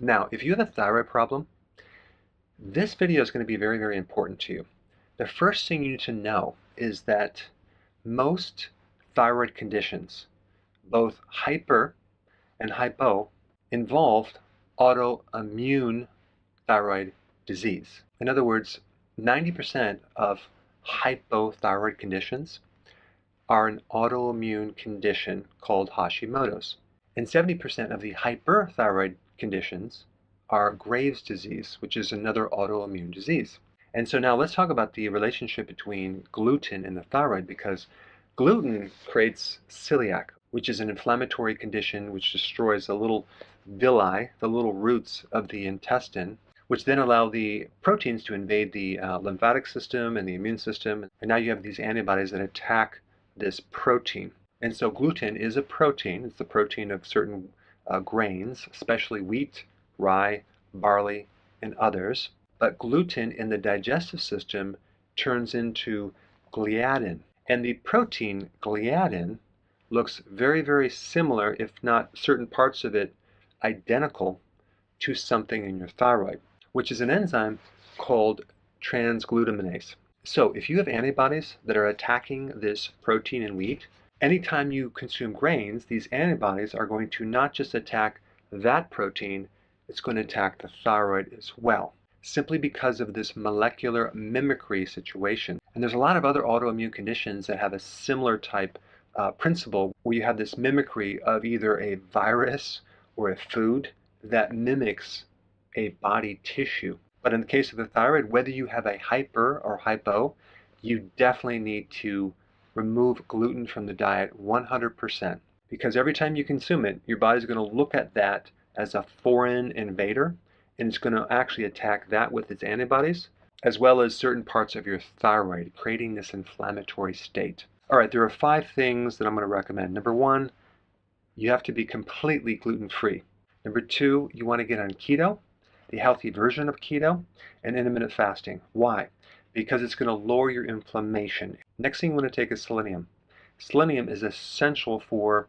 Now, if you have a thyroid problem, this video is going to be very, very important to you. The first thing you need to know is that most thyroid conditions, both hyper and hypo, involve autoimmune thyroid disease. In other words, 90% of hypothyroid conditions are an autoimmune condition called Hashimoto's. And 70% of the hyperthyroid conditions are Graves' disease, which is another autoimmune disease. And so now let's talk about the relationship between gluten and the thyroid, because gluten creates celiac, which is an inflammatory condition which destroys the little villi, the little roots of the intestine, which then allow the proteins to invade the lymphatic system and the immune system. And now you have these antibodies that attack this protein. And so gluten is a protein. It's the protein of certain grains, especially wheat, rye, barley, and others. But gluten in the digestive system turns into gliadin. And the protein gliadin looks very, very similar, if not certain parts of it identical, to something in your thyroid, which is an enzyme called transglutaminase. So if you have antibodies that are attacking this protein in wheat, anytime you consume grains, these antibodies are going to not just attack that protein, it's going to attack the thyroid as well, simply because of this molecular mimicry situation. And there's a lot of other autoimmune conditions that have a similar type principle, where you have this mimicry of either a virus or a food that mimics a body tissue. But in the case of the thyroid, whether you have a hyper or hypo, you definitely need to remove gluten from the diet 100%, because every time you consume it, your body's going to look at that as a foreign invader, and it's going to actually attack that with its antibodies, as well as certain parts of your thyroid, creating this inflammatory state. All right, there are 5 things that I'm going to recommend. Number 1, you have to be completely gluten-free. Number 2, you want to get on keto, the healthy version of keto, and intermittent fasting. Why? Because it's going to lower your inflammation. Next thing you want to take is selenium. Selenium is essential for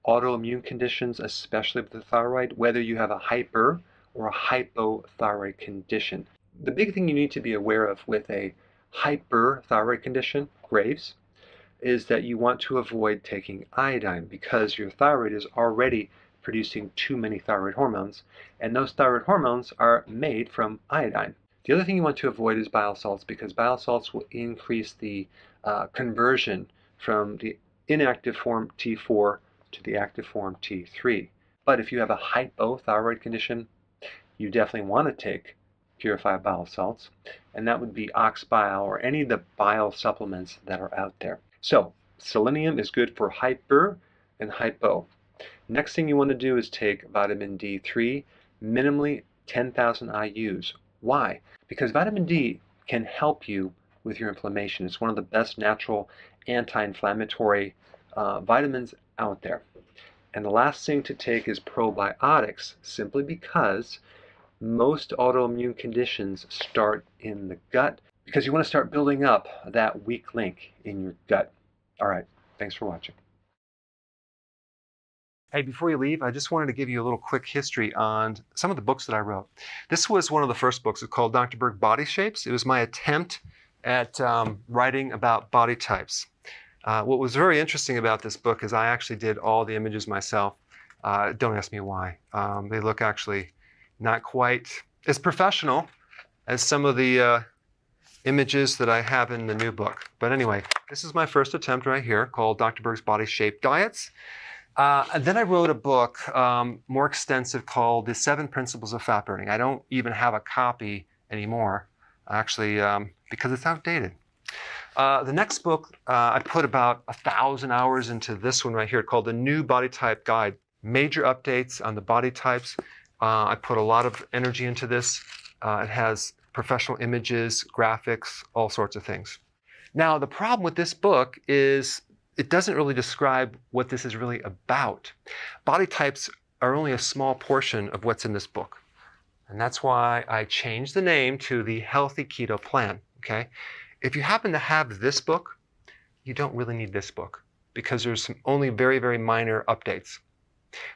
autoimmune conditions, especially with the thyroid, whether you have a hyper or a hypothyroid condition. The big thing you need to be aware of with a hyperthyroid condition, Graves', is that you want to avoid taking iodine, because your thyroid is already producing too many thyroid hormones, and those thyroid hormones are made from iodine. The other thing you want to avoid is bile salts, because bile salts will increase the conversion from the inactive form T4 to the active form T3. But if you have a hypothyroid condition, you definitely want to take purified bile salts, and that would be ox bile or any of the bile supplements that are out there. So selenium is good for hyper and hypo. Next thing you want to do is take vitamin D3, minimally 10,000 IUs. Why? Because vitamin D can help you with your inflammation. It's one of the best natural anti-inflammatory vitamins out there. And the last thing to take is probiotics, simply because most autoimmune conditions start in the gut, because you want to start building up that weak link in your gut. All right, thanks for watching. Hey, before you leave, I just wanted to give you a little quick history on some of the books that I wrote. This was one of the first books. It's called Dr. Berg Body Shapes. It was my attempt at writing about body types. What was very interesting about this book is I actually did all the images myself. Don't ask me why. They look actually not quite as professional as some of the images that I have in the new book. But anyway, this is my first attempt right here, called Dr. Berg's Body Shape Diets. And then I wrote a book more extensive called The 7 Principles of Fat Burning. I don't even have a copy anymore, actually, because it's outdated. The next book, I put about 1,000 hours into this one right here, called The New Body Type Guide. Major updates on the body types. I put a lot of energy into this. It has professional images, graphics, all sorts of things. Now, the problem with this book is it doesn't really describe what this is really about. Body types are only a small portion of what's in this book. And that's why I changed the name to the Healthy Keto Plan, okay? If you happen to have this book, you don't really need this book, because there's some only very, very minor updates.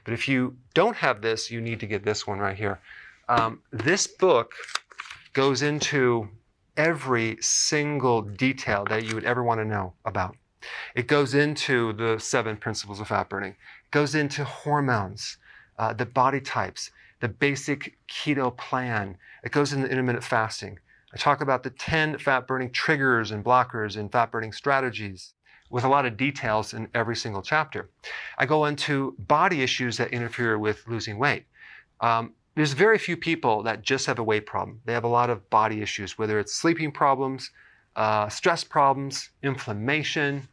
But if you don't have this, you need to get this one right here. This book goes into every single detail that you would ever want to know about. It goes into the 7 principles of fat burning. It goes into hormones, the body types, the basic keto plan. It goes into intermittent fasting. I talk about the 10 fat burning triggers and blockers and fat burning strategies with a lot of details in every single chapter. I go into body issues that interfere with losing weight. There's very few people that just have a weight problem. They have a lot of body issues, whether it's sleeping problems, stress problems, inflammation,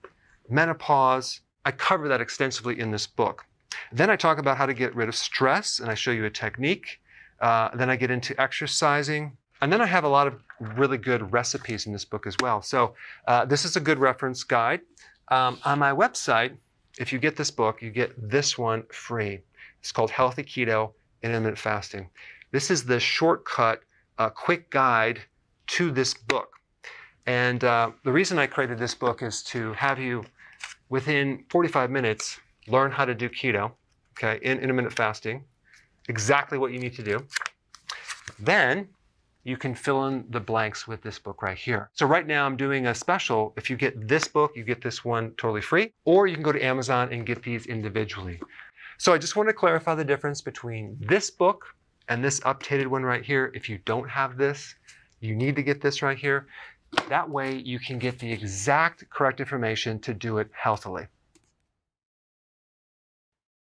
menopause. I cover that extensively in this book. Then I talk about how to get rid of stress, and I show you a technique. Then I get into exercising. And then I have a lot of really good recipes in this book as well. So this is a good reference guide. On my website, if you get this book, you get this one free. It's called Healthy Keto and Intermittent Fasting. This is the shortcut, quick guide to this book. And the reason I created this book is to have you, within 45 minutes, learn how to do keto, okay, in intermittent fasting, exactly what you need to do. Then you can fill in the blanks with this book right here. So right now I'm doing a special. If you get this book, you get this one totally free, or you can go to Amazon and get these individually. So I just want to clarify the difference between this book and this updated one right here. If you don't have this, you need to get this right here. That way you can get the exact correct information to do it healthily.